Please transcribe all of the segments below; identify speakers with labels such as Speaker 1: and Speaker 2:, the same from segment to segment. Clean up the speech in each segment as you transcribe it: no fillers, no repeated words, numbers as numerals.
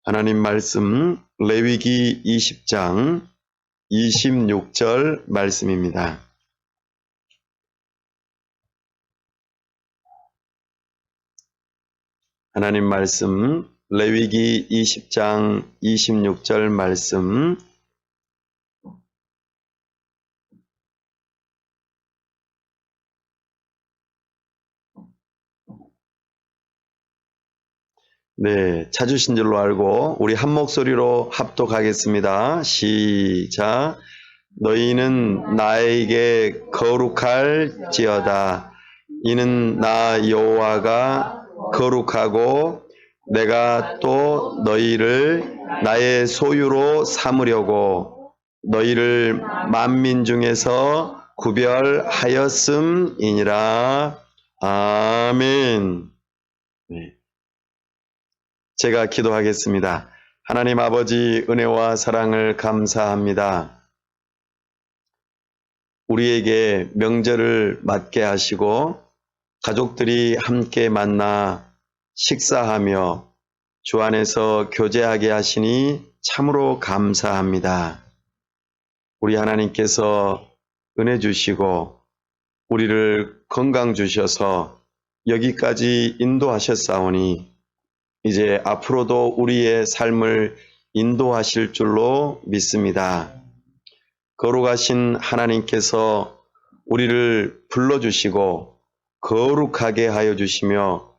Speaker 1: 하나님 말씀 레위기 20장 26절 말씀입니다. 하나님 말씀 레위기 20장 26절 말씀. 네, 찾으신 줄로 알고 우리 한 목소리로 합독하겠습니다. 시작. 너희는 나에게 거룩할지어다. 이는 나 여호와가 거룩하고 내가 또 너희를 나의 소유로 삼으려고 너희를 만민 중에서 구별하였음이니라. 아멘. 네. 제가 기도하겠습니다. 하나님 아버지, 은혜와 사랑을 감사합니다. 우리에게 명절을 맞게 하시고 가족들이 함께 만나 식사하며 주 안에서 교제하게 하시니 참으로 감사합니다. 우리 하나님께서 은혜 주시고 우리를 건강 주셔서 여기까지 인도하셨사오니 이제 앞으로도 우리의 삶을 인도하실 줄로 믿습니다. 거룩하신 하나님께서 우리를 불러주시고 거룩하게 하여 주시며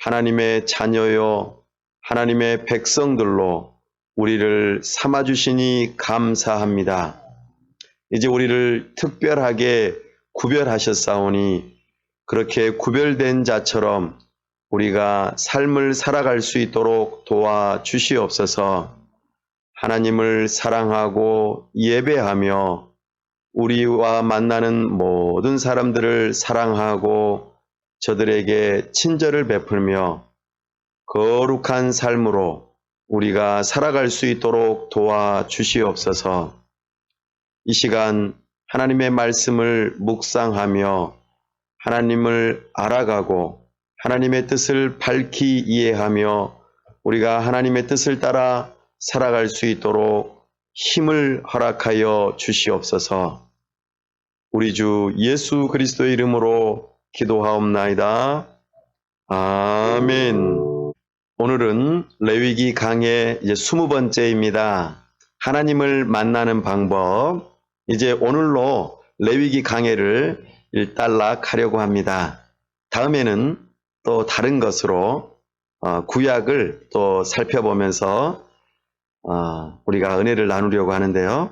Speaker 1: 하나님의 자녀요 하나님의 백성들로 우리를 삼아주시니 감사합니다. 이제 우리를 특별하게 구별하셨사오니 그렇게 구별된 자처럼 우리가 삶을 살아갈 수 있도록 도와주시옵소서. 하나님을 사랑하고 예배하며 우리와 만나는 모든 사람들을 사랑하고 저들에게 친절을 베풀며 거룩한 삶으로 우리가 살아갈 수 있도록 도와주시옵소서. 이 시간 하나님의 말씀을 묵상하며 하나님을 알아가고 하나님의 뜻을 밝히 이해하며 우리가 하나님의 뜻을 따라 살아갈 수 있도록 힘을 허락하여 주시옵소서. 우리 주 예수 그리스도의 이름으로 기도하옵나이다. 아멘. 오늘은 레위기 강의 20번째입니다. 하나님을 만나는 방법. 이제 오늘로 레위기 강해를 일단락하려고 합니다. 다음에는 또 다른 것으로 구약을 또 살펴보면서 우리가 은혜를 나누려고 하는데요.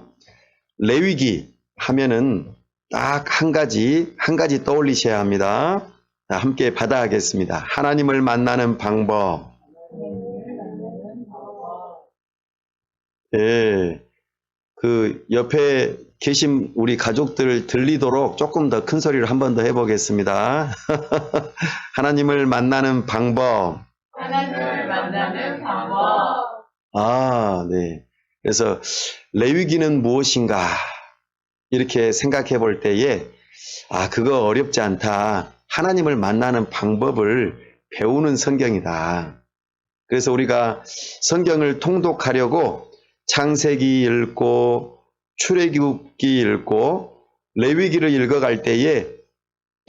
Speaker 1: 레위기 하면은 딱 한 가지 떠올리셔야 합니다. 함께 받아가겠습니다. 하나님을 만나는 방법. 예, 그 옆에 계신 우리 가족들 들리도록 조금 더 큰 소리를 한 번 더 해보겠습니다. 하나님을 만나는 방법.
Speaker 2: 하나님을 만나는 방법.
Speaker 1: 네. 그래서 레위기는 무엇인가 이렇게 생각해 볼 때에 그거 어렵지 않다. 하나님을 만나는 방법을 배우는 성경이다. 그래서 우리가 성경을 통독하려고 창세기 읽고 출애굽기 읽고 레위기를 읽어갈 때에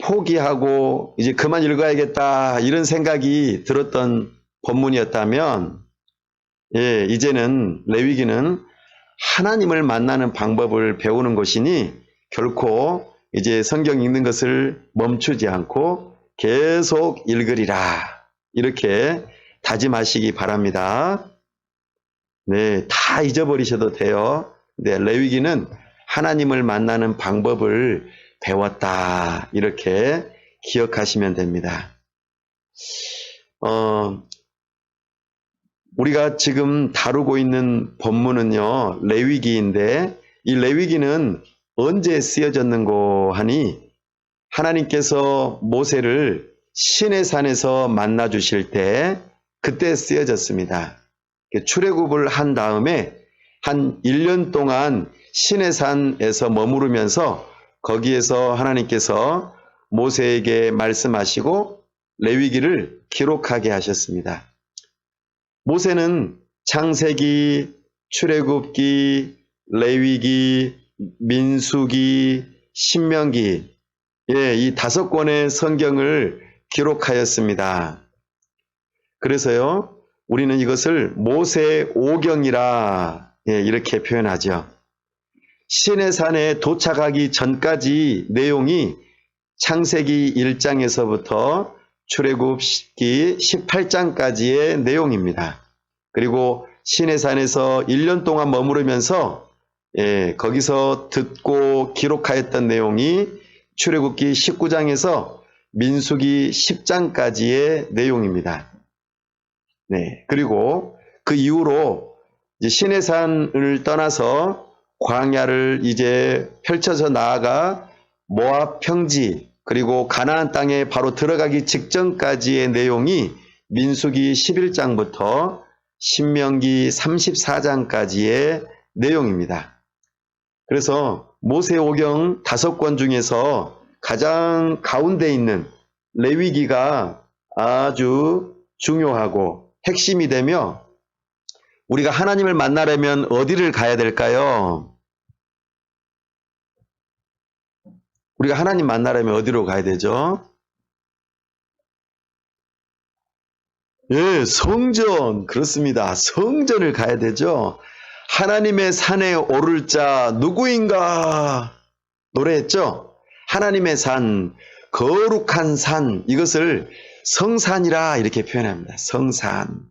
Speaker 1: 포기하고 이제 그만 읽어야겠다 이런 생각이 들었던 본문이었다면 이제는 레위기는 하나님을 만나는 방법을 배우는 것이니 결코 이제 성경 읽는 것을 멈추지 않고 계속 읽으리라 이렇게 다짐하시기 바랍니다. 네, 다 잊어버리셔도 돼요. 네, 레위기는 하나님을 만나는 방법을 배웠다 이렇게 기억하시면 됩니다. 우리가 지금 다루고 있는 본문은요 레위기인데 이 레위기는 언제 쓰여졌는고 하니 하나님께서 모세를 시내산에서 만나 주실 때 그때 쓰여졌습니다. 출애굽을 한 다음에 한 1년 동안 시내산에서 머무르면서 거기에서 하나님께서 모세에게 말씀하시고 레위기를 기록하게 하셨습니다. 모세는 창세기, 출애굽기, 레위기, 민수기, 신명기, 예, 이 5권의 성경을 기록하였습니다. 그래서요, 우리는 이것을 모세오경이라 이렇게 표현하죠. 시내산에 도착하기 전까지 내용이 창세기 1장에서부터 출애굽기 18장까지의 내용입니다. 그리고 시내산에서 1년 동안 머무르면서 거기서 듣고 기록하였던 내용이 출애굽기 19장에서 민수기 10장까지의 내용입니다. 네, 그리고 그 이후로 이제 시내산을 떠나서 광야를 이제 펼쳐서 나아가 모압 평지 그리고 가나안 땅에 바로 들어가기 직전까지의 내용이 민수기 11장부터 신명기 34장까지의 내용입니다. 그래서 모세오경 5권 중에서 가장 가운데 있는 레위기가 아주 중요하고 핵심이 되며 우리가 하나님을 만나려면 어디를 가야 될까요? 우리가 하나님 만나려면 어디로 가야 되죠? 예, 성전. 그렇습니다. 성전을 가야 되죠. 하나님의 산에 오를 자 누구인가? 노래했죠? 하나님의 산, 거룩한 산, 이것을 성산이라 이렇게 표현합니다. 성산.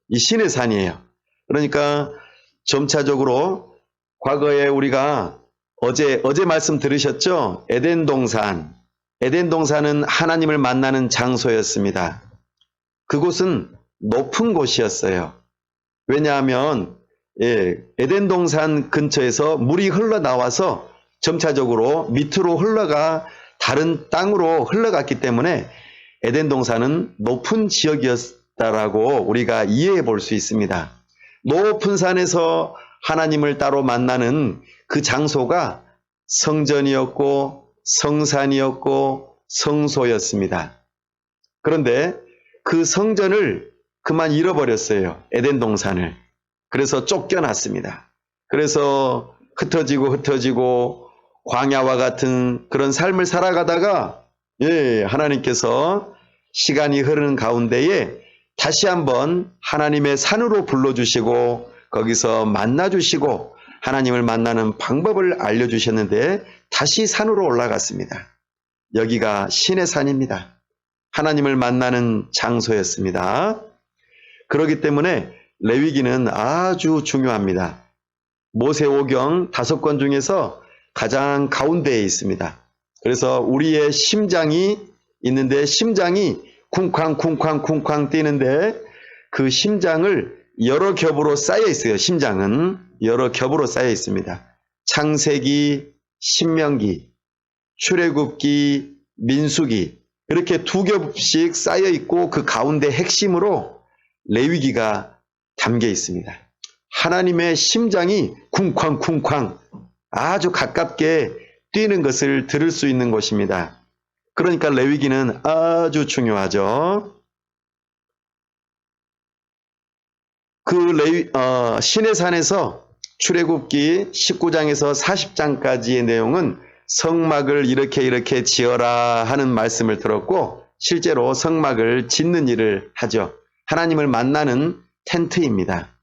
Speaker 1: 이 신의 산이에요. 그러니까 점차적으로 과거에 우리가 어제 말씀 들으셨죠? 에덴 동산. 에덴 동산은 하나님을 만나는 장소였습니다. 그곳은 높은 곳이었어요. 왜냐하면 에덴 동산 근처에서 물이 흘러나와서 점차적으로 밑으로 흘러가 다른 땅으로 흘러갔기 때문에 에덴 동산은 높은 지역이었다라고 우리가 이해해 볼 수 있습니다. 높은 산에서 하나님을 따로 만나는 그 장소가 성전이었고 성산이었고 성소였습니다. 그런데 그 성전을 그만 잃어버렸어요. 에덴 동산을. 그래서 쫓겨났습니다. 그래서 흩어지고 광야와 같은 그런 삶을 살아가다가 하나님께서 시간이 흐르는 가운데에 다시 한번 하나님의 산으로 불러주시고 거기서 만나주시고 하나님을 만나는 방법을 알려주셨는데 다시 산으로 올라갔습니다. 여기가 신의 산입니다. 하나님을 만나는 장소였습니다. 그렇기 때문에 레위기는 아주 중요합니다. 모세오경 5권 중에서 가장 가운데에 있습니다. 그래서 우리의 심장이 있는데 심장이 쿵쾅 뛰는데 그 심장을 여러 겹으로 쌓여 있어요. 심장은 여러 겹으로 쌓여 있습니다. 창세기, 신명기, 출애굽기, 민수기 이렇게 2겹씩 쌓여 있고 그 가운데 핵심으로 레위기가 담겨 있습니다. 하나님의 심장이 쿵쾅 아주 가깝게 뛰는 것을 들을 수 있는 곳입니다. 그러니까 레위기는 아주 중요하죠. 그 신의 산에서 출애굽기 19장에서 40장까지의 내용은 성막을 이렇게 지어라 하는 말씀을 들었고 실제로 성막을 짓는 일을 하죠. 하나님을 만나는 텐트입니다.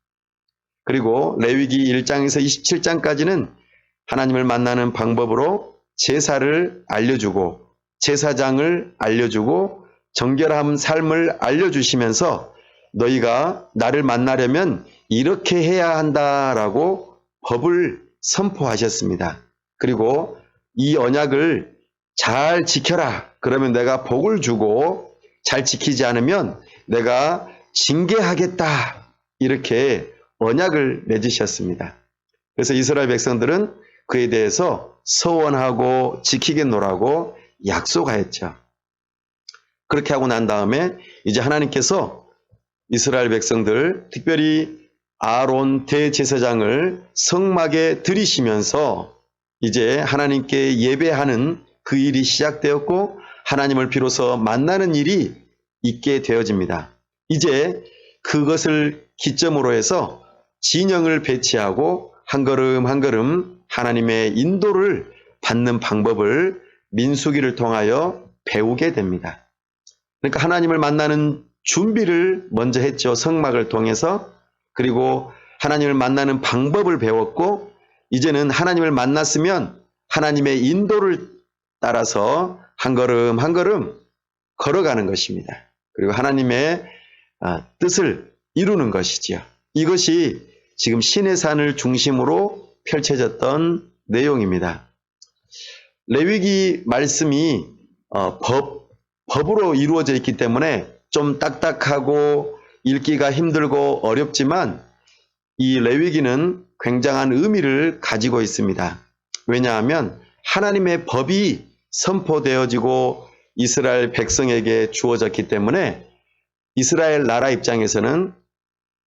Speaker 1: 그리고 레위기 1장에서 27장까지는 하나님을 만나는 방법으로 제사를 알려주고 제사장을 알려주고 정결한 삶을 알려주시면서 너희가 나를 만나려면 이렇게 해야 한다라고 법을 선포하셨습니다. 그리고 이 언약을 잘 지켜라. 그러면 내가 복을 주고 잘 지키지 않으면 내가 징계하겠다. 이렇게 언약을 맺으셨습니다. 그래서 이스라엘 백성들은 그에 대해서 서원하고 지키겠노라고 약속하였죠. 그렇게 하고 난 다음에 이제 하나님께서 이스라엘 백성들, 특별히 아론 대제사장을 성막에 들이시면서 이제 하나님께 예배하는 그 일이 시작되었고 하나님을 비로소 만나는 일이 있게 되어집니다. 이제 그것을 기점으로 해서 진영을 배치하고 한 걸음 한 걸음 하나님의 인도를 받는 방법을 민수기를 통하여 배우게 됩니다. 그러니까 하나님을 만나는 준비를 먼저 했죠. 성막을 통해서. 그리고 하나님을 만나는 방법을 배웠고, 이제는 하나님을 만났으면 하나님의 인도를 따라서 한 걸음 한 걸음 걸어가는 것입니다. 그리고 하나님의 뜻을 이루는 것이지요. 이것이 지금 시내산을 중심으로 펼쳐졌던 내용입니다. 레위기 말씀이 법으로 이루어져 있기 때문에 좀 딱딱하고 읽기가 힘들고 어렵지만 이 레위기는 굉장한 의미를 가지고 있습니다. 왜냐하면 하나님의 법이 선포되어지고 이스라엘 백성에게 주어졌기 때문에 이스라엘 나라 입장에서는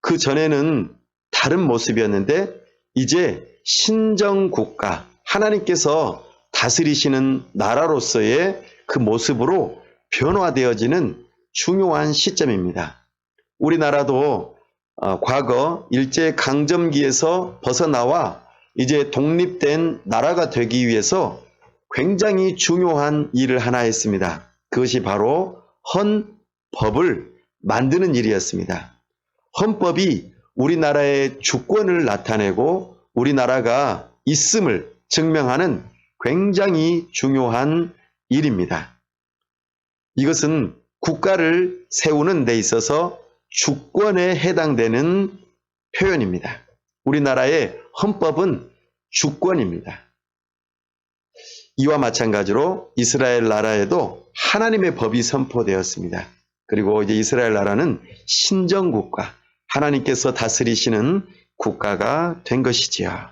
Speaker 1: 그 전에는 다른 모습이었는데 이제 신정국가, 하나님께서 다스리시는 나라로서의 그 모습으로 변화되어지는 중요한 시점입니다. 우리나라도 과거 일제강점기에서 벗어나와 이제 독립된 나라가 되기 위해서 굉장히 중요한 일을 하나 했습니다. 그것이 바로 헌법을 만드는 일이었습니다. 헌법이 우리나라의 주권을 나타내고 우리나라가 있음을 증명하는 굉장히 중요한 일입니다. 이것은 국가를 세우는 데 있어서 주권에 해당되는 표현입니다. 우리나라의 헌법은 주권입니다. 이와 마찬가지로 이스라엘 나라에도 하나님의 법이 선포되었습니다. 그리고 이제 이스라엘 나라는 신정국가, 하나님께서 다스리시는 국가가 된 것이지요.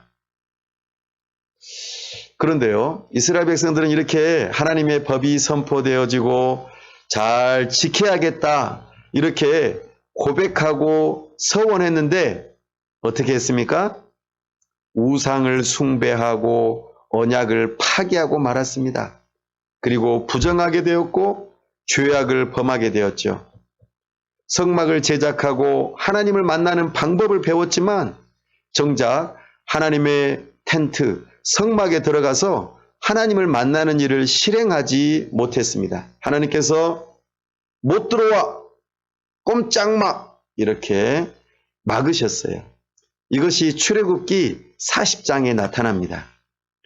Speaker 1: 그런데요, 이스라엘 백성들은 이렇게 하나님의 법이 선포되어지고 잘 지켜야겠다 이렇게 고백하고 서원했는데 어떻게 했습니까? 우상을 숭배하고 언약을 파기하고 말았습니다. 그리고 부정하게 되었고 죄악을 범하게 되었죠. 성막을 제작하고 하나님을 만나는 방법을 배웠지만 정작 하나님의 텐트, 성막에 들어가서 하나님을 만나는 일을 실행하지 못했습니다. 하나님께서 못 들어와, 꼼짝마 이렇게 막으셨어요. 이것이 출애굽기 40장에 나타납니다.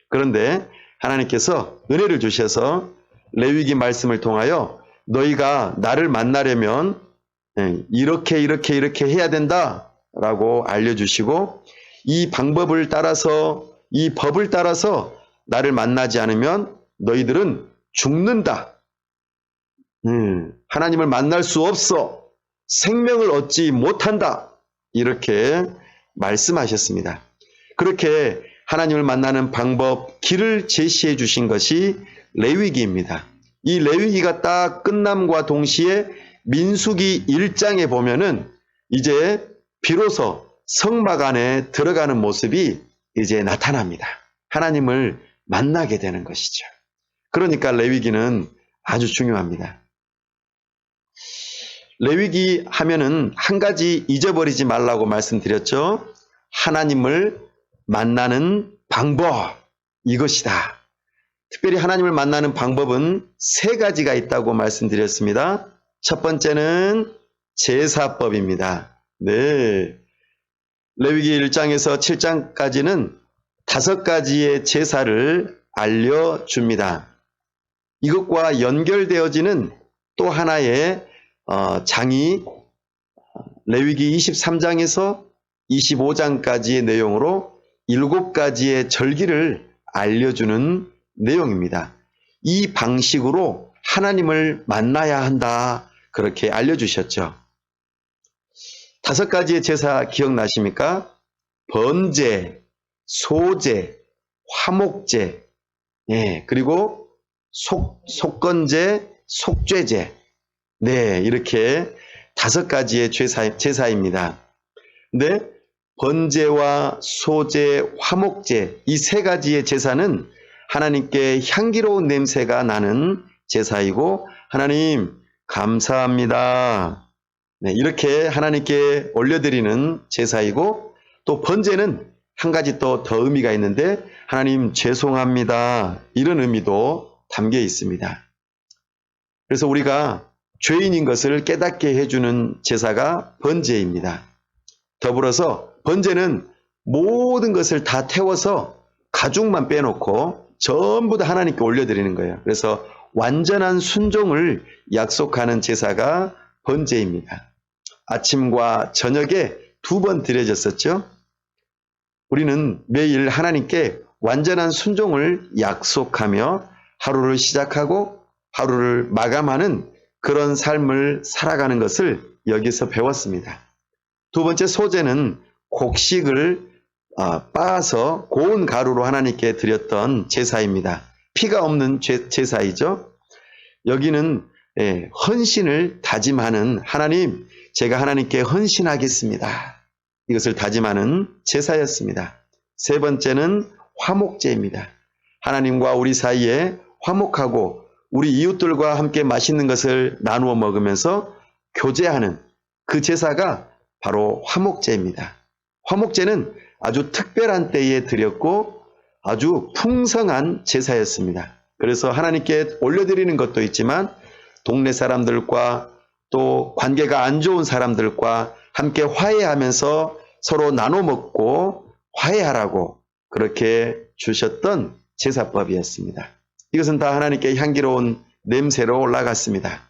Speaker 1: 그런데 하나님께서 은혜를 주셔서 레위기 말씀을 통하여 너희가 나를 만나려면 이렇게 해야 된다라고 알려주시고 이 방법을 따라서 이 법을 따라서 나를 만나지 않으면 너희들은 죽는다. 하나님을 만날 수 없어. 생명을 얻지 못한다. 이렇게 말씀하셨습니다. 그렇게 하나님을 만나는 방법, 길을 제시해 주신 것이 레위기입니다. 이 레위기가 딱 끝남과 동시에 민수기 1장에 보면은 이제 비로소 성막 안에 들어가는 모습이 이제 나타납니다. 하나님을 만나게 되는 것이죠. 그러니까 레위기는 아주 중요합니다. 레위기 하면은 한 가지 잊어버리지 말라고 말씀드렸죠. 하나님을 만나는 방법, 이것이다. 특별히 하나님을 만나는 방법은 세 가지가 있다고 말씀드렸습니다. 첫 번째는 제사법입니다. 네. 레위기 1장에서 7장까지는 5가지의 제사를 알려줍니다. 이것과 연결되어지는 또 하나의 장이 레위기 23장에서 25장까지의 내용으로 7가지의 절기를 알려주는 내용입니다. 이 방식으로 하나님을 만나야 한다. 그렇게 알려주셨죠. 5가지의 제사 기억나십니까? 번제, 소제, 화목제, 그리고 속건제, 속죄제. 네, 이렇게 5가지의 제사입니다. 근데 번제와 소제, 화목제 이 3가지의 제사는 하나님께 향기로운 냄새가 나는 제사이고 하나님 감사합니다. 네, 이렇게 하나님께 올려드리는 제사이고, 또 번제는 한 가지 또 더 의미가 있는데, 하나님 죄송합니다, 이런 의미도 담겨 있습니다. 그래서 우리가 죄인인 것을 깨닫게 해주는 제사가 번제입니다. 더불어서 번제는 모든 것을 다 태워서 가죽만 빼놓고 전부 다 하나님께 올려드리는 거예요. 그래서 완전한 순종을 약속하는 제사가 번제입니다. 아침과 저녁에 2번 드려졌었죠. 우리는 매일 하나님께 완전한 순종을 약속하며 하루를 시작하고 하루를 마감하는 그런 삶을 살아가는 것을 여기서 배웠습니다. 두 번째 소제는 곡식을 빻아서 고운 가루로 하나님께 드렸던 제사입니다. 피가 없는 제사이죠. 여기는 헌신을 다짐하는, 하나님, 제가 하나님께 헌신하겠습니다, 이것을 다짐하는 제사였습니다. 세 번째는 화목제입니다. 하나님과 우리 사이에 화목하고 우리 이웃들과 함께 맛있는 것을 나누어 먹으면서 교제하는 그 제사가 바로 화목제입니다. 화목제는 아주 특별한 때에 드렸고 아주 풍성한 제사였습니다. 그래서 하나님께 올려드리는 것도 있지만 동네 사람들과 또 관계가 안 좋은 사람들과 함께 화해하면서 서로 나눠 먹고 화해하라고 그렇게 주셨던 제사법이었습니다. 이것은 다 하나님께 향기로운 냄새로 올라갔습니다.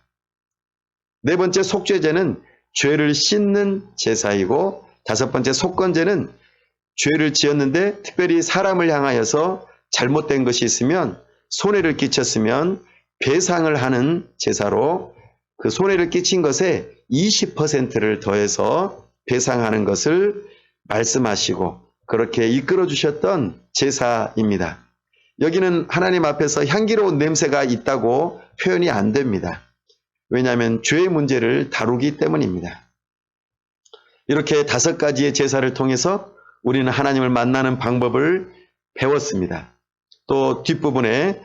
Speaker 1: 네 번째 속죄제는 죄를 씻는 제사이고, 다섯 번째 속건제는 죄를 지었는데 특별히 사람을 향하여서 잘못된 것이 있으면, 손해를 끼쳤으면 배상을 하는 제사로 그 손해를 끼친 것에 20%를 더해서 배상하는 것을 말씀하시고 그렇게 이끌어 주셨던 제사입니다. 여기는 하나님 앞에서 향기로운 냄새가 있다고 표현이 안 됩니다. 왜냐하면 죄의 문제를 다루기 때문입니다. 이렇게 5가지의 제사를 통해서 우리는 하나님을 만나는 방법을 배웠습니다. 또 뒷부분에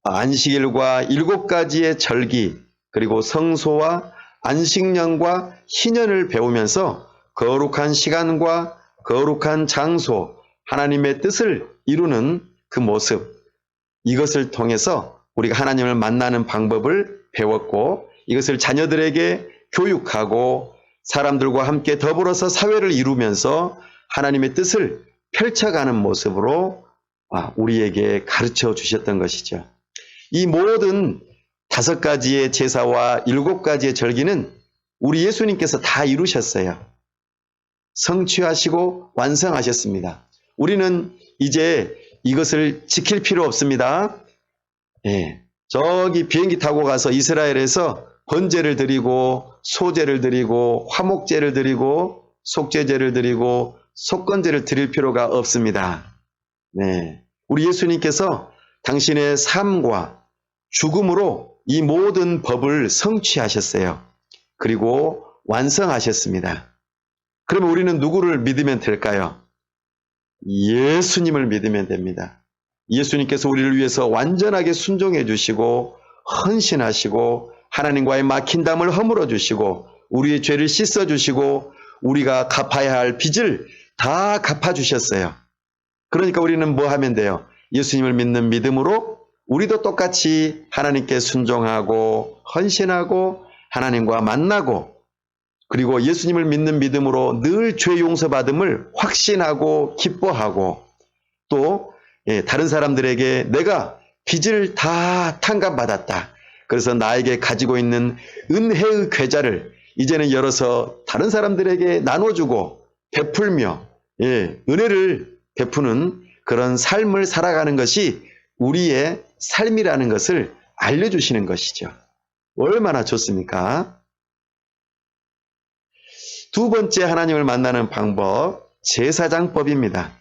Speaker 1: 안식일과 7가지의 절기, 그리고 성소와 안식년과 희년을 배우면서 거룩한 시간과 거룩한 장소, 하나님의 뜻을 이루는 그 모습, 이것을 통해서 우리가 하나님을 만나는 방법을 배웠고, 이것을 자녀들에게 교육하고 사람들과 함께 더불어서 사회를 이루면서 하나님의 뜻을 펼쳐가는 모습으로 우리에게 가르쳐 주셨던 것이죠. 이 모든 5가지의 제사와 7가지의 절기는 우리 예수님께서 다 이루셨어요. 성취하시고 완성하셨습니다. 우리는 이제 이것을 지킬 필요 없습니다. 저기 비행기 타고 가서 이스라엘에서 번제를 드리고 소제를 드리고 화목제를 드리고 속죄제를 드리고 속건제를 드릴 필요가 없습니다. 우리 예수님께서 당신의 삶과 죽음으로 이 모든 법을 성취하셨어요. 그리고 완성하셨습니다. 그러면 우리는 누구를 믿으면 될까요? 예수님을 믿으면 됩니다. 예수님께서 우리를 위해서 완전하게 순종해 주시고 헌신하시고 하나님과의 막힌 담을 허물어 주시고 우리의 죄를 씻어 주시고 우리가 갚아야 할 빚을 다 갚아 주셨어요. 그러니까 우리는 뭐 하면 돼요? 예수님을 믿는 믿음으로 우리도 똑같이 하나님께 순종하고 헌신하고 하나님과 만나고, 그리고 예수님을 믿는 믿음으로 늘 죄 용서받음을 확신하고 기뻐하고, 또 다른 사람들에게 내가 빚을 다 탕감받았다, 그래서 나에게 가지고 있는 은혜의 궤자를 이제는 열어서 다른 사람들에게 나눠주고 베풀며 은혜를 베푸는 그런 삶을 살아가는 것이 우리의 삶이라는 것을 알려주시는 것이죠. 얼마나 좋습니까? 두 번째 하나님을 만나는 방법, 제사장법입니다.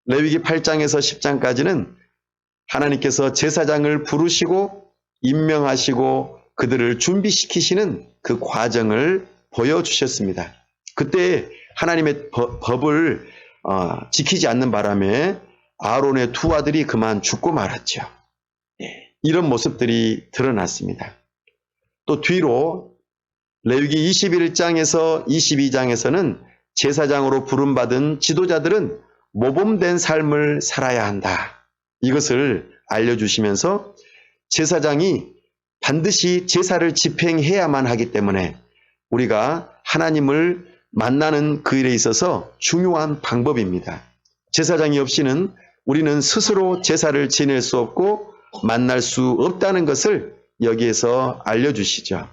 Speaker 1: 레위기 8장에서 10장까지는 하나님께서 제사장을 부르시고 임명하시고 그들을 준비시키시는 그 과정을 보여주셨습니다. 그때 하나님의 법을 지키지 않는 바람에 아론의 2 아들이 그만 죽고 말았죠. 이런 모습들이 드러났습니다. 또 뒤로 레위기 21장에서 22장에서는 제사장으로 부름받은 지도자들은 모범된 삶을 살아야 한다. 이것을 알려주시면서 제사장이 반드시 제사를 집행해야만 하기 때문에 우리가 하나님을 만나는 그 일에 있어서 중요한 방법입니다. 제사장이 없이는 우리는 스스로 제사를 지낼 수 없고 만날 수 없다는 것을 여기에서 알려주시죠.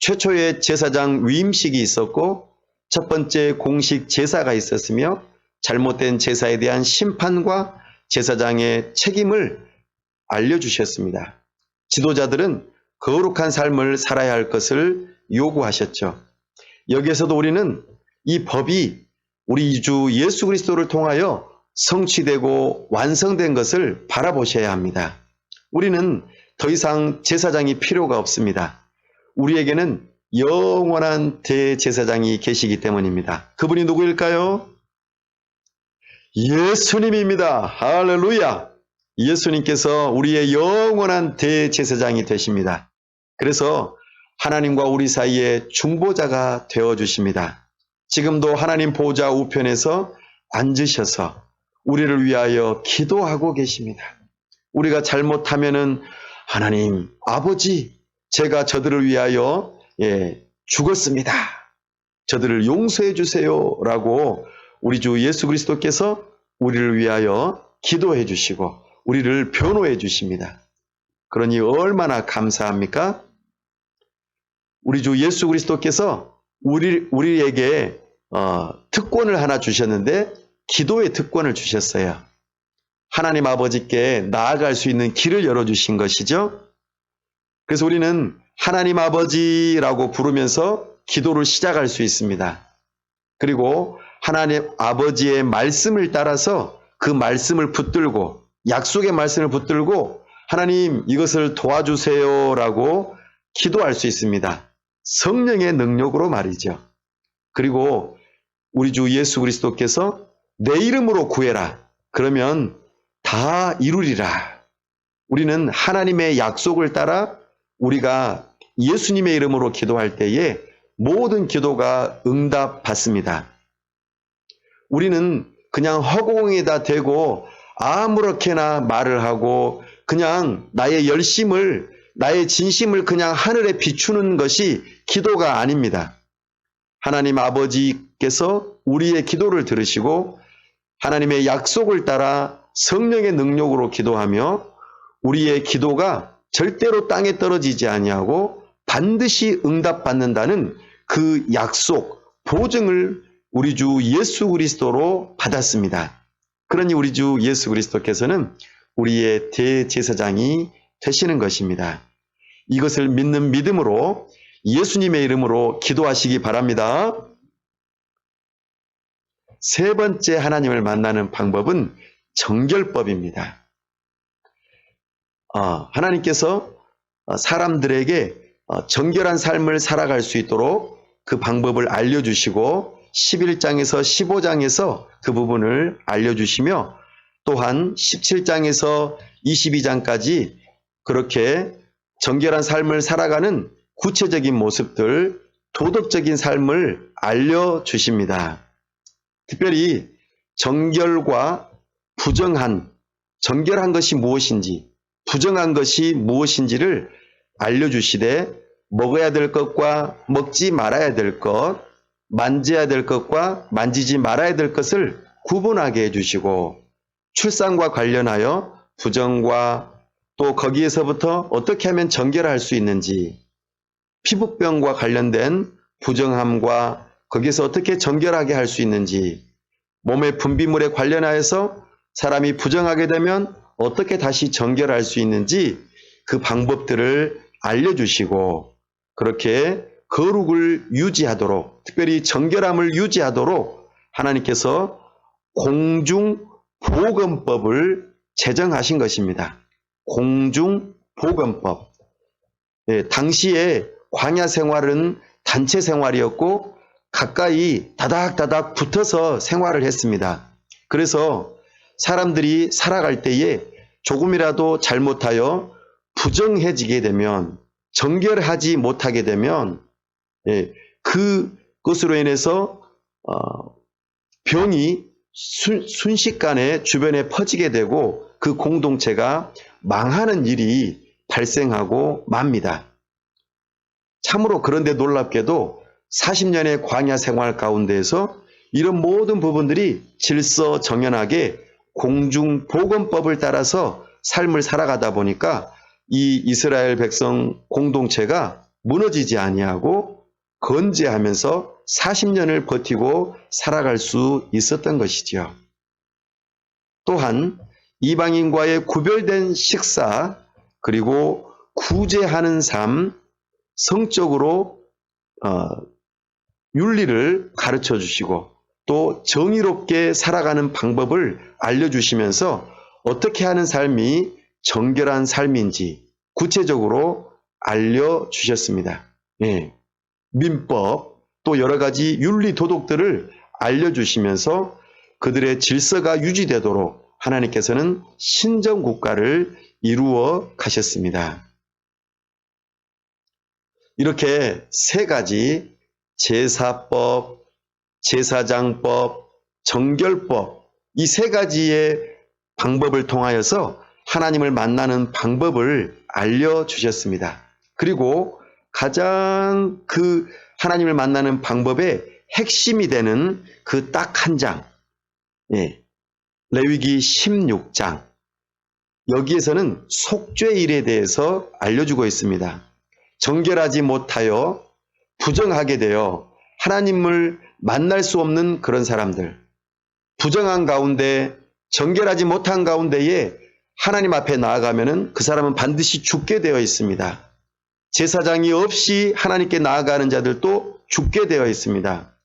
Speaker 1: 최초의 제사장 위임식이 있었고 첫 번째 공식 제사가 있었으며 잘못된 제사에 대한 심판과 제사장의 책임을 알려주셨습니다. 지도자들은 거룩한 삶을 살아야 할 것을 요구하셨죠. 여기에서도 우리는 이 법이 우리 주 예수 그리스도를 통하여 성취되고 완성된 것을 바라보셔야 합니다. 우리는 더 이상 제사장이 필요가 없습니다. 우리에게는 영원한 대제사장이 계시기 때문입니다. 그분이 누구일까요? 예수님입니다. 할렐루야! 예수님께서 우리의 영원한 대제사장이 되십니다. 그래서 하나님과 우리 사이에 중보자가 되어주십니다. 지금도 하나님 보좌 우편에서 앉으셔서 우리를 위하여 기도하고 계십니다. 우리가 잘못하면은 하나님 아버지 제가 저들을 위하여 죽었습니다. 저들을 용서해 주세요 라고 우리 주 예수 그리스도께서 우리를 위하여 기도해 주시고 우리를 변호해 주십니다. 그러니 얼마나 감사합니까? 우리 주 예수 그리스도께서 우리에게 특권을 하나 주셨는데 기도의 특권을 주셨어요. 하나님 아버지께 나아갈 수 있는 길을 열어주신 것이죠. 그래서 우리는 하나님 아버지라고 부르면서 기도를 시작할 수 있습니다. 그리고 하나님 아버지의 말씀을 따라서 그 말씀을 붙들고 약속의 말씀을 붙들고 하나님 이것을 도와주세요 라고 기도할 수 있습니다. 성령의 능력으로 말이죠. 그리고 우리 주 예수 그리스도께서 내 이름으로 구해라. 그러면 다 이루리라. 우리는 하나님의 약속을 따라 우리가 예수님의 이름으로 기도할 때에 모든 기도가 응답받습니다. 우리는 그냥 허공에다 대고 아무렇게나 말을 하고 그냥 나의 열심을 나의 진심을 그냥 하늘에 비추는 것이 기도가 아닙니다. 하나님 아버지께서 우리의 기도를 들으시고 하나님의 약속을 따라 성령의 능력으로 기도하며 우리의 기도가 절대로 땅에 떨어지지 아니하고 반드시 응답받는다는 그 약속, 보증을 우리 주 예수 그리스도로 받았습니다. 그러니 우리 주 예수 그리스도께서는 우리의 대제사장이 되시는 것입니다. 이것을 믿는 믿음으로 예수님의 이름으로 기도하시기 바랍니다. 세 번째 하나님을 만나는 방법은 정결법입니다. 하나님께서 사람들에게 정결한 삶을 살아갈 수 있도록 그 방법을 알려주시고 11장에서 15장에서 그 부분을 알려주시며 또한 17장에서 22장까지 그렇게 정결한 삶을 살아가는 구체적인 모습들, 도덕적인 삶을 알려주십니다. 특별히 정결과 부정한, 정결한 것이 무엇인지, 부정한 것이 무엇인지를 알려주시되 먹어야 될 것과 먹지 말아야 될 것, 만져야 될 것과 만지지 말아야 될 것을 구분하게 해주시고 출산과 관련하여 부정과 또 거기에서부터 어떻게 하면 정결할 수 있는지 피부병과 관련된 부정함과 거기에서 어떻게 정결하게 할 수 있는지 몸의 분비물에 관련하여서 사람이 부정하게 되면 어떻게 다시 정결할 수 있는지 그 방법들을 알려주시고 그렇게 거룩을 유지하도록 특별히 정결함을 유지하도록 하나님께서 공중보건법을 제정하신 것입니다. 공중보건법. 당시에 광야 생활은 단체 생활이었고 가까이 다닥다닥 붙어서 생활을 했습니다. 그래서 사람들이 살아갈 때에 조금이라도 잘못하여 부정해지게 되면 정결하지 못하게 되면 그것으로 인해서 병이 순식간에 주변에 퍼지게 되고 그 공동체가 망하는 일이 발생하고 맙니다. 참으로 그런데 놀랍게도 40년의 광야 생활 가운데에서 이런 모든 부분들이 질서정연하게 공중보건법을 따라서 삶을 살아가다 보니까 이 이스라엘 백성 공동체가 무너지지 아니하고 건재하면서 40년을 버티고 살아갈 수 있었던 것이지요. 또한 이방인과의 구별된 식사 그리고 구제하는 삶, 성적으로 윤리를 가르쳐 주시고 또 정의롭게 살아가는 방법을 알려주시면서 어떻게 하는 삶이 정결한 삶인지 구체적으로 알려주셨습니다. 민법 또 여러 가지 윤리 도덕들을 알려주시면서 그들의 질서가 유지되도록 하나님께서는 신정국가를 이루어 가셨습니다. 이렇게 세 가지 제사법, 제사장법, 정결법 이 세 가지의 방법을 통하여서 하나님을 만나는 방법을 알려주셨습니다. 그리고 가장 그 하나님을 만나는 방법의 핵심이 되는 그 딱 한 장, 레위기 16장 여기에서는 속죄일에 대해서 알려주고 있습니다. 정결하지 못하여 부정하게 되어 하나님을 만날 수 없는 그런 사람들, 부정한 가운데 정결하지 못한 가운데에 하나님 앞에 나아가면은 그 사람은 반드시 죽게 되어 있습니다. 제사장이 없이 하나님께 나아가는 자들도 죽게 되어 있습니다.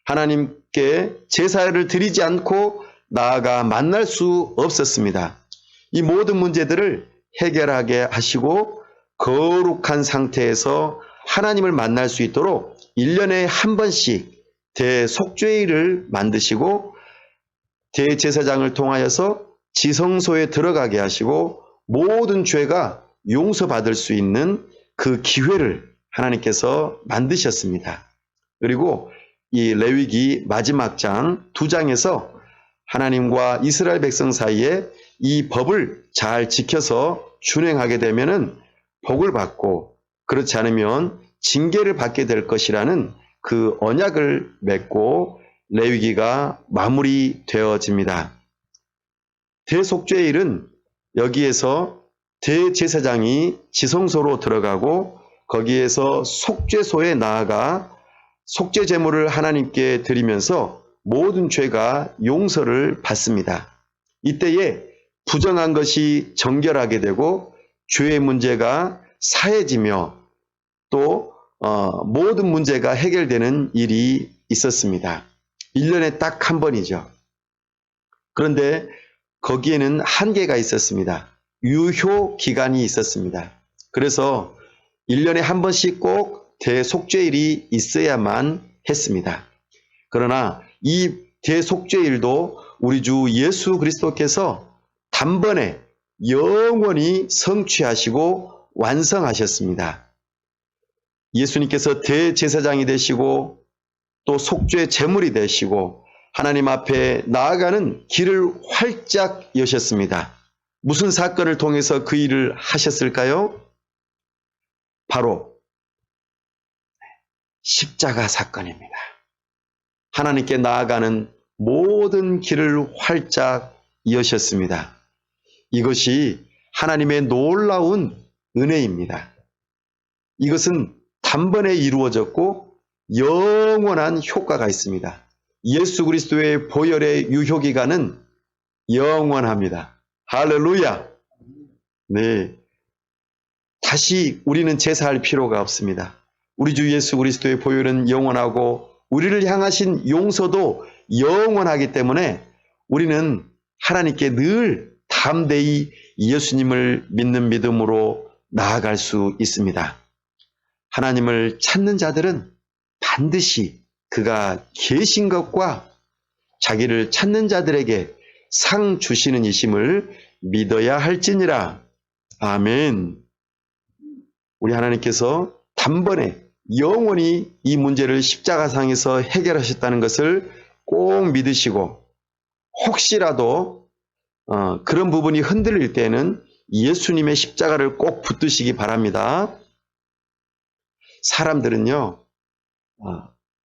Speaker 1: 하나님께 제사를 드리지 않고 나아가 만날 수 없었습니다. 이 모든 문제들을 해결하게 하시고 거룩한 상태에서 하나님을 만날 수 있도록 1년에 한 번씩 대속죄일을 만드시고 대제사장을 통하여서 지성소에 들어가게 하시고 모든 죄가 용서받을 수 있는 그 기회를 하나님께서 만드셨습니다. 그리고 이 레위기 마지막 장 2장에서 하나님과 이스라엘 백성 사이에 이 법을 잘 지켜서 준행하게 되면은 복을 받고 그렇지 않으면 징계를 받게 될 것이라는 그 언약을 맺고 레위기가 마무리되어집니다. 대속죄일은 여기에서 대제사장이 지성소로 들어가고 거기에서 속죄소에 나아가 속죄 제물을 하나님께 드리면서 모든 죄가 용서를 받습니다. 이때에 부정한 것이 정결하게 되고 죄의 문제가 사해지며 또 모든 문제가 해결되는 일이 있었습니다. 1년에 딱 한 번이죠. 그런데 거기에는 한계가 있었습니다. 유효 기간이 있었습니다. 그래서 1년에 한 번씩 꼭 대속죄일이 있어야만 했습니다. 그러나 이 대속죄일도 우리 주 예수 그리스도께서 단번에 영원히 성취하시고 완성하셨습니다. 예수님께서 대제사장이 되시고 또 속죄 제물이 되시고 하나님 앞에 나아가는 길을 활짝 여셨습니다. 무슨 사건을 통해서 그 일을 하셨을까요? 바로 십자가 사건입니다. 하나님께 나아가는 모든 길을 활짝 여셨습니다. 이것이 하나님의 놀라운 은혜입니다. 이것은 단번에 이루어졌고 영원한 효과가 있습니다. 예수 그리스도의 보혈의 유효기간은 영원합니다. 할렐루야! 네. 다시 우리는 제사할 필요가 없습니다. 우리 주 예수 그리스도의 보혈은 영원하고 우리를 향하신 용서도 영원하기 때문에 우리는 하나님께 늘 담대히 예수님을 믿는 믿음으로 나아갈 수 있습니다. 하나님을 찾는 자들은 반드시 그가 계신 것과 자기를 찾는 자들에게 상 주시는 이심을 믿어야 할지니라. 아멘. 우리 하나님께서 단번에 영원히 이 문제를 십자가상에서 해결하셨다는 것을 꼭 믿으시고, 혹시라도 그런 부분이 흔들릴 때는 예수님의 십자가를 꼭 붙드시기 바랍니다. 사람들은요,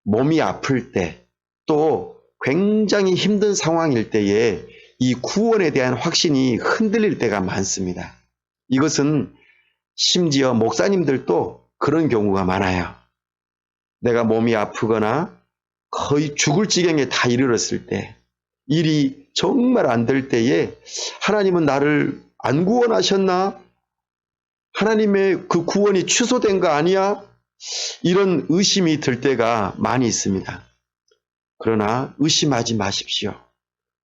Speaker 1: 몸이 아플 때, 또 굉장히 힘든 상황일 때에 이 구원에 대한 확신이 흔들릴 때가 많습니다. 이것은 심지어 목사님들도 그런 경우가 많아요. 내가 몸이 아프거나 거의 죽을 지경에 다 이르렀을 때, 일이 정말 안 될 때에 하나님은 나를 안 구원하셨나? 하나님의 그 구원이 취소된 거 아니야? 이런 의심이 들 때가 많이 있습니다. 그러나 의심하지 마십시오.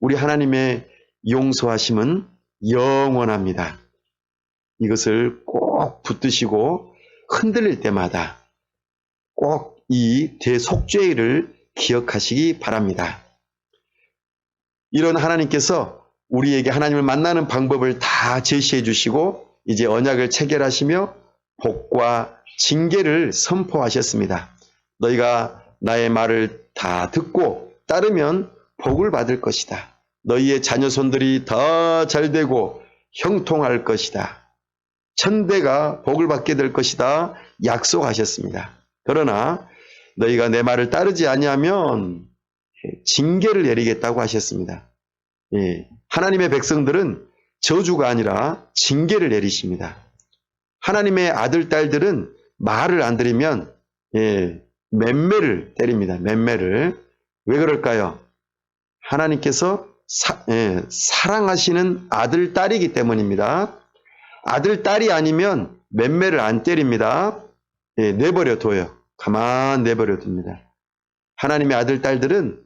Speaker 1: 우리 하나님의 용서하심은 영원합니다. 이것을 꼭 붙드시고 흔들릴 때마다 꼭 이 대속죄를 기억하시기 바랍니다. 이런 하나님께서 우리에게 하나님을 만나는 방법을 다 제시해 주시고 이제 언약을 체결하시며 복과 징계를 선포하셨습니다. 너희가 나의 말을 다 듣고 따르면 복을 받을 것이다. 너희의 자녀손들이 더 잘되고 형통할 것이다. 천대가 복을 받게 될 것이다. 약속하셨습니다. 그러나 너희가 내 말을 따르지 아니하면 징계를 내리겠다고 하셨습니다. 하나님의 백성들은 저주가 아니라 징계를 내리십니다. 하나님의 아들, 딸들은 말을 안 들으면 맴매를 때립니다. 맴매를. 왜 그럴까요? 하나님께서 사랑하시는 아들, 딸이기 때문입니다. 아들, 딸이 아니면 맴매를 안 때립니다. 내버려 둬요. 가만 내버려 둡니다. 하나님의 아들, 딸들은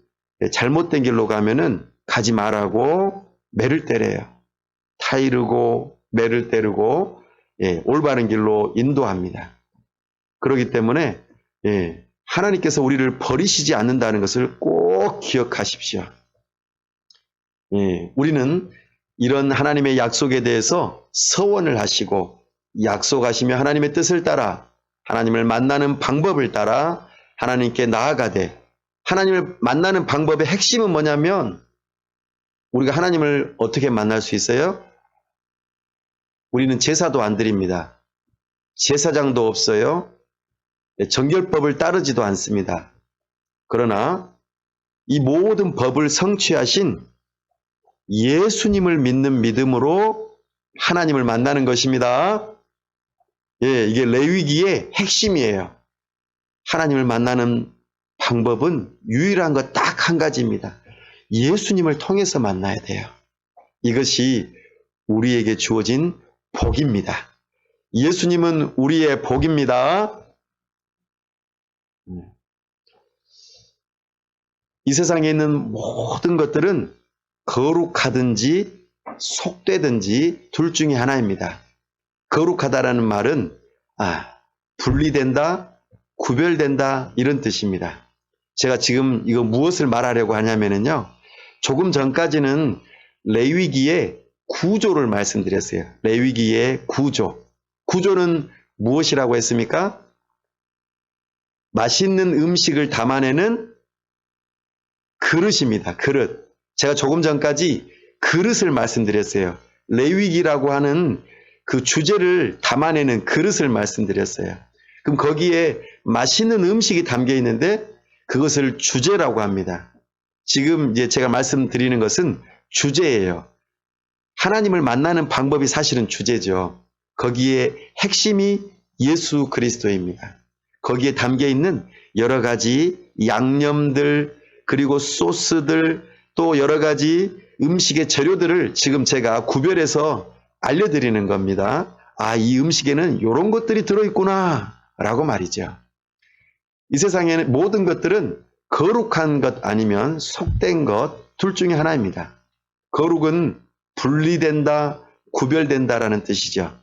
Speaker 1: 잘못된 길로 가면은 가지 말라고 매를 때려요. 타이르고 매를 때리고 올바른 길로 인도합니다. 그렇기 때문에 하나님께서 우리를 버리시지 않는다는 것을 꼭 기억하십시오. 우리는 이런 하나님의 약속에 대해서 서원을 하시고 약속하시며 하나님의 뜻을 따라 하나님을 만나는 방법을 따라 하나님께 나아가되, 하나님을 만나는 방법의 핵심은 뭐냐면 우리가 하나님을 어떻게 만날 수 있어요? 우리는 제사도 안 드립니다. 제사장도 없어요. 정결법을 따르지도 않습니다. 그러나 이 모든 법을 성취하신 예수님을 믿는 믿음으로 하나님을 만나는 것입니다. 이게 레위기의 핵심이에요. 하나님을 만나는 방법은 유일한 것 딱 한 가지입니다. 예수님을 통해서 만나야 돼요. 이것이 우리에게 주어진 복입니다. 예수님은 우리의 복입니다. 이 세상에 있는 모든 것들은 거룩하든지 속되든지 둘 중에 하나입니다. 거룩하다라는 말은 분리된다, 구별된다 이런 뜻입니다. 제가 지금 이거 무엇을 말하려고 하냐면요, 조금 전까지는 레위기의 구조를 말씀드렸어요. 레위기의 구조. 구조는 무엇이라고 했습니까? 맛있는 음식을 담아내는 그릇입니다. 그릇. 제가 조금 전까지 그릇을 말씀드렸어요. 레위기라고 하는 그 주제를 담아내는 그릇을 말씀드렸어요. 그럼 거기에 맛있는 음식이 담겨 있는데 그것을 주제라고 합니다. 지금 이제 제가 말씀드리는 것은 주제예요. 하나님을 만나는 방법이 사실은 주제죠. 거기에 핵심이 예수 그리스도입니다. 거기에 담겨 있는 여러 가지 양념들, 그리고 소스들, 또 여러 가지 음식의 재료들을 지금 제가 구별해서 알려드리는 겁니다. 이 음식에는 이런 것들이 들어있구나 라고 말이죠. 이 세상에는 모든 것들은 거룩한 것 아니면 속된 것 둘 중에 하나입니다. 거룩은 분리된다, 구별된다라는 뜻이죠.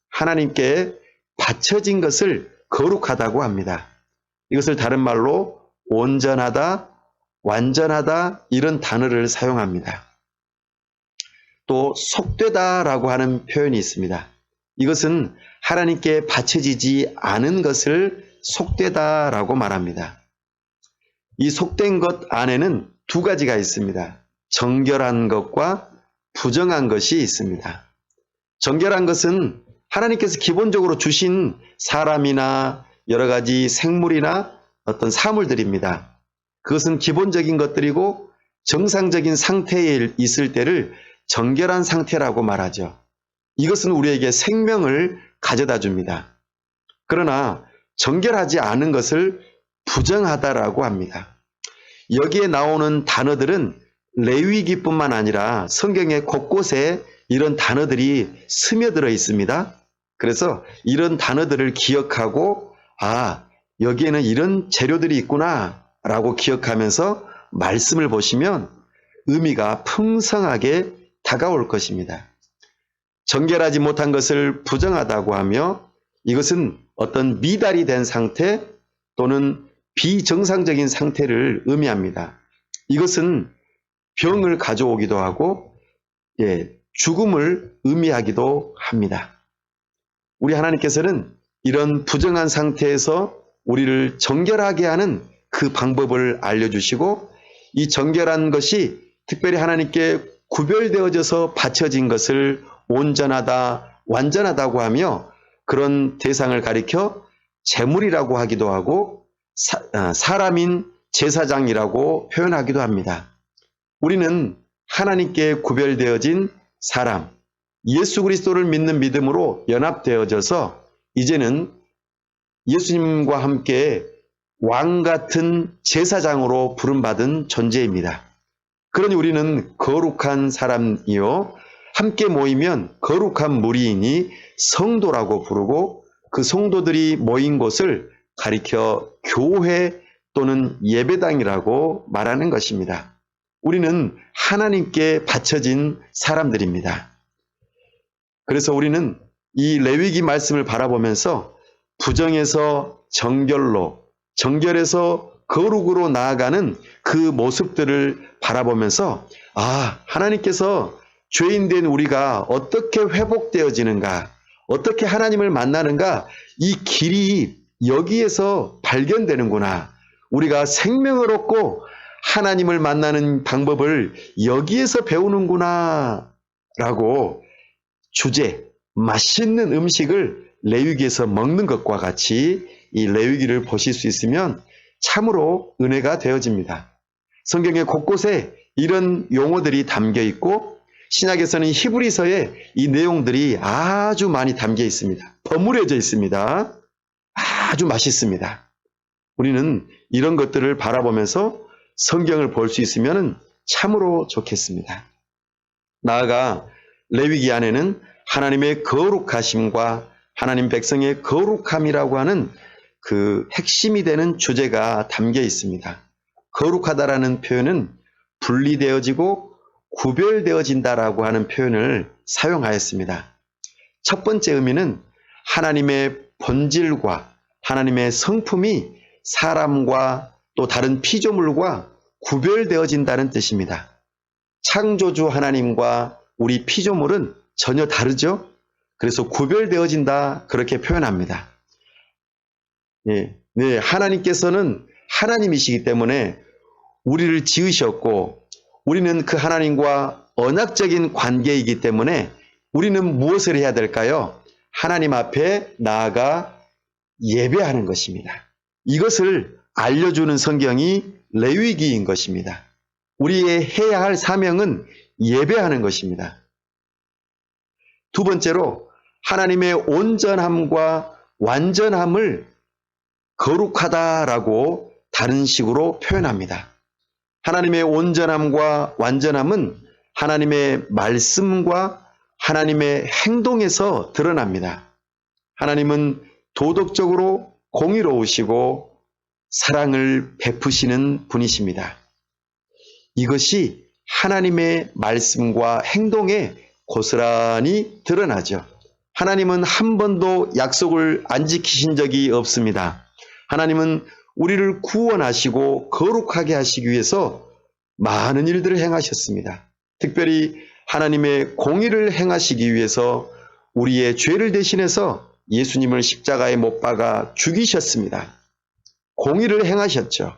Speaker 1: 하나님께 바쳐진 것을 거룩하다고 합니다. 이것을 다른 말로 온전하다, 완전하다 이런 단어를 사용합니다. 또 속되다라고 하는 표현이 있습니다. 이것은 하나님께 바쳐지지 않은 것을 속되다라고 말합니다. 이 속된 것 안에는 두 가지가 있습니다. 정결한 것과 부정한 것이 있습니다. 정결한 것은 하나님께서 기본적으로 주신 사람이나 여러 가지 생물이나 어떤 사물들입니다. 그것은 기본적인 것들이고 정상적인 상태에 있을 때를 정결한 상태라고 말하죠. 이것은 우리에게 생명을 가져다 줍니다. 그러나 정결하지 않은 것을 부정하다라고 합니다. 여기에 나오는 단어들은 레위기뿐만 아니라 성경의 곳곳에 이런 단어들이 스며들어 있습니다. 그래서 이런 단어들을 기억하고 여기에는 이런 재료들이 있구나 라고 기억하면서 말씀을 보시면 의미가 풍성하게 다가올 것입니다. 정결하지 못한 것을 부정하다고 하며 이것은 어떤 미달이 된 상태 또는 비정상적인 상태를 의미합니다. 이것은 병을 가져오기도 하고 죽음을 의미하기도 합니다. 우리 하나님께서는 이런 부정한 상태에서 우리를 정결하게 하는 그 방법을 알려주시고 이 정결한 것이 특별히 하나님께 구별되어져서 바쳐진 것을 온전하다, 완전하다고 하며 그런 대상을 가리켜 제물이라고 하기도 하고 사람인 제사장이라고 표현하기도 합니다. 우리는 하나님께 구별되어진 사람, 예수 그리스도를 믿는 믿음으로 연합되어져서 이제는 예수님과 함께 왕 같은 제사장으로 부름받은 존재입니다. 그러니 우리는 거룩한 사람이요 함께 모이면 거룩한 무리이니 성도라고 부르고 그 성도들이 모인 곳을 가리켜 교회 또는 예배당이라고 말하는 것입니다. 우리는 하나님께 바쳐진 사람들입니다. 그래서 우리는 이 레위기 말씀을 바라보면서 부정에서 정결로, 정결에서 거룩으로 나아가는 그 모습들을 바라보면서 하나님께서 죄인된 우리가 어떻게 회복되어지는가, 어떻게 하나님을 만나는가, 이 길이 여기에서 발견되는구나. 우리가 생명을 얻고 하나님을 만나는 방법을 여기에서 배우는구나 라고 주제, 맛있는 음식을 레위기에서 먹는 것과 같이 이 레위기를 보실 수 있으면 참으로 은혜가 되어집니다. 성경의 곳곳에 이런 용어들이 담겨 있고 신약에서는 히브리서에 이 내용들이 아주 많이 담겨 있습니다. 버무려져 있습니다. 아주 맛있습니다. 우리는 이런 것들을 바라보면서 성경을 볼 수 있으면 참으로 좋겠습니다. 나아가 레위기 안에는 하나님의 거룩하심과 하나님 백성의 거룩함이라고 하는 그 핵심이 되는 주제가 담겨 있습니다. 거룩하다라는 표현은 분리되어지고 구별되어진다라고 하는 표현을 사용하였습니다. 첫 번째 의미는 하나님의 본질과 하나님의 성품이 사람과 또 다른 피조물과 구별되어진다는 뜻입니다. 창조주 하나님과 우리 피조물은 전혀 다르죠? 그래서 구별되어진다 그렇게 표현합니다. 하나님께서는 하나님이시기 때문에 우리를 지으셨고 우리는 그 하나님과 언약적인 관계이기 때문에 우리는 무엇을 해야 될까요? 하나님 앞에 나아가 예배하는 것입니다. 이것을 알려주는 성경이 레위기인 것입니다. 우리의 해야 할 사명은 예배하는 것입니다. 두 번째로 하나님의 온전함과 완전함을 거룩하다라고 다른 식으로 표현합니다. 하나님의 온전함과 완전함은 하나님의 말씀과 하나님의 행동에서 드러납니다. 하나님은 도덕적으로 공의로우시고 사랑을 베푸시는 분이십니다. 이것이 하나님의 말씀과 행동에 고스란히 드러나죠. 하나님은 한 번도 약속을 안 지키신 적이 없습니다. 하나님은 우리를 구원하시고 거룩하게 하시기 위해서 많은 일들을 행하셨습니다. 특별히 하나님의 공의를 행하시기 위해서 우리의 죄를 대신해서 예수님을 십자가에 못 박아 죽이셨습니다. 공의를 행하셨죠.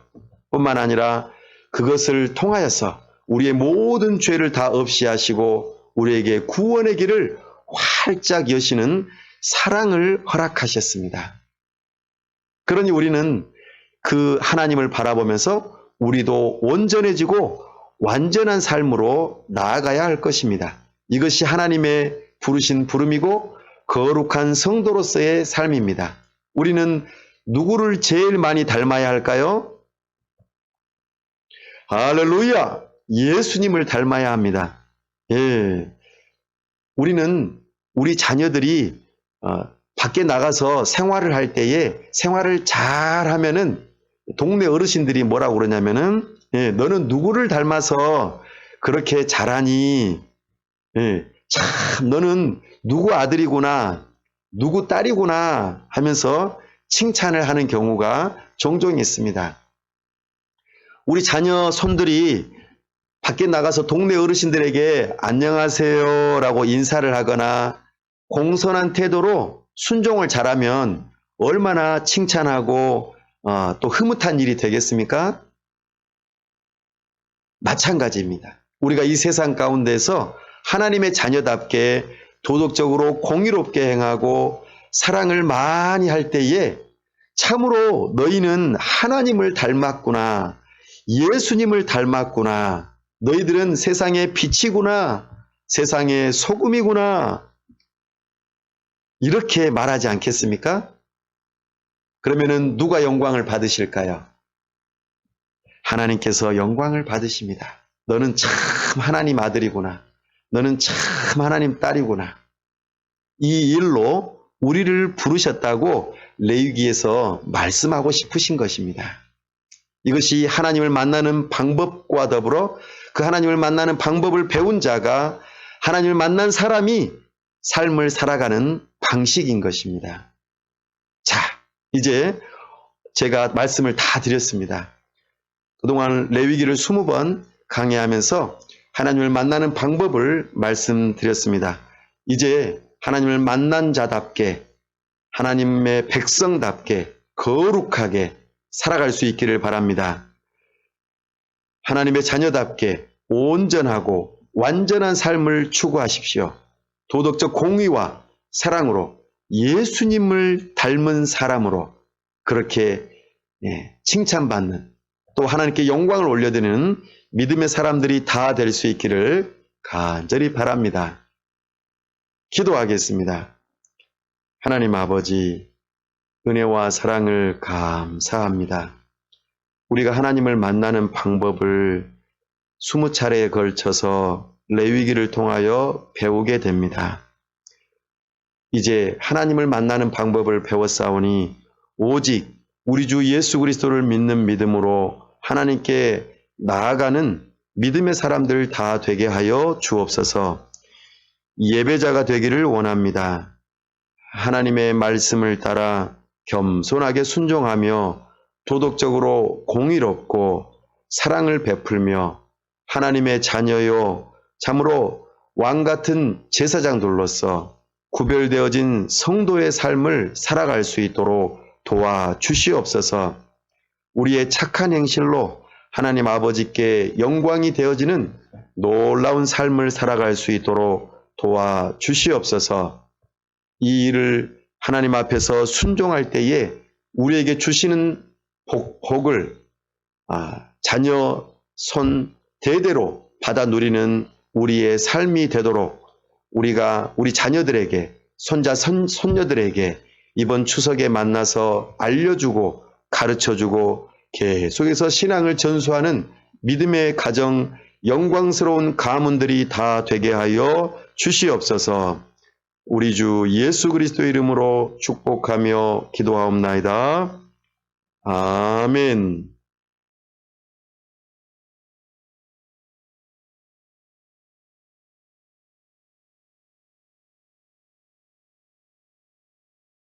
Speaker 1: 뿐만 아니라 그것을 통하여서 우리의 모든 죄를 다 없이 하시고 우리에게 구원의 길을 활짝 여시는 사랑을 허락하셨습니다. 그러니 우리는 그 하나님을 바라보면서 우리도 온전해지고 완전한 삶으로 나아가야 할 것입니다. 이것이 하나님의 부르신 부름이고 거룩한 성도로서의 삶입니다. 우리는 누구를 제일 많이 닮아야 할까요? 할렐루야! 예수님을 닮아야 합니다. 예. 우리는 우리 자녀들이 밖에 나가서 생활을 할 때에 생활을 잘 하면은 동네 어르신들이 뭐라고 그러냐면은 예, 너는 누구를 닮아서 그렇게 잘하니? 예, 참 너는 누구 아들이구나, 누구 딸이구나 하면서 칭찬을 하는 경우가 종종 있습니다. 우리 자녀 손들이 밖에 나가서 동네 어르신들에게 안녕하세요 라고 인사를 하거나 공손한 태도로 순종을 잘하면 얼마나 칭찬하고 또 흐뭇한 일이 되겠습니까? 마찬가지입니다. 우리가 이 세상 가운데서 하나님의 자녀답게 도덕적으로 공의롭게 행하고 사랑을 많이 할 때에 참으로 너희는 하나님을 닮았구나, 예수님을 닮았구나, 너희들은 세상의 빛이구나, 세상의 소금이구나, 이렇게 말하지 않겠습니까? 그러면은 누가 영광을 받으실까요? 하나님께서 영광을 받으십니다. 너는 참 하나님 아들이구나. 너는 참 하나님 딸이구나. 이 일로 우리를 부르셨다고 레위기에서 말씀하고 싶으신 것입니다. 이것이 하나님을 만나는 방법과 더불어 그 하나님을 만나는 방법을 배운 자가 하나님을 만난 사람이 삶을 살아가는 방식인 것입니다. 자, 이제 제가 말씀을 다 드렸습니다. 그동안 레위기를 20번 강의하면서 하나님을 만나는 방법을 말씀드렸습니다. 이제 하나님을 만난 자답게, 하나님의 백성답게 거룩하게 살아갈 수 있기를 바랍니다. 하나님의 자녀답게 온전하고 완전한 삶을 추구하십시오. 도덕적 공의와 사랑으로 예수님을 닮은 사람으로 그렇게 칭찬받는, 또 하나님께 영광을 올려드리는 믿음의 사람들이 다 될 수 있기를 간절히 바랍니다. 기도하겠습니다. 하나님 아버지, 은혜와 사랑을 감사합니다. 우리가 하나님을 만나는 방법을 20차례에 걸쳐서 레위기를 통하여 배우게 됩니다. 이제 하나님을 만나는 방법을 배웠사오니 오직 우리 주 예수 그리스도를 믿는 믿음으로 하나님께 나아가는 믿음의 사람들 다 되게 하여 주옵소서. 예배자가 되기를 원합니다. 하나님의 말씀을 따라 겸손하게 순종하며 도덕적으로 공의롭고 사랑을 베풀며 하나님의 자녀요 참으로 왕같은 제사장들로서 구별되어진 성도의 삶을 살아갈 수 있도록 도와주시옵소서. 우리의 착한 행실로 하나님 아버지께 영광이 되어지는 놀라운 삶을 살아갈 수 있도록 도와주시옵소서. 이 일을 하나님 앞에서 순종할 때에 우리에게 주시는 복을 자녀 손 대대로 받아 누리는 우리의 삶이 되도록 우리가 우리 자녀들에게 손자 손녀들에게 이번 추석에 만나서 알려주고 가르쳐주고 계속해서 신앙을 전수하는 믿음의 가정 영광스러운 가문들이 다 되게 하여 주시옵소서. 우리 주 예수 그리스도 이름으로 축복하며 기도하옵나이다. 아멘.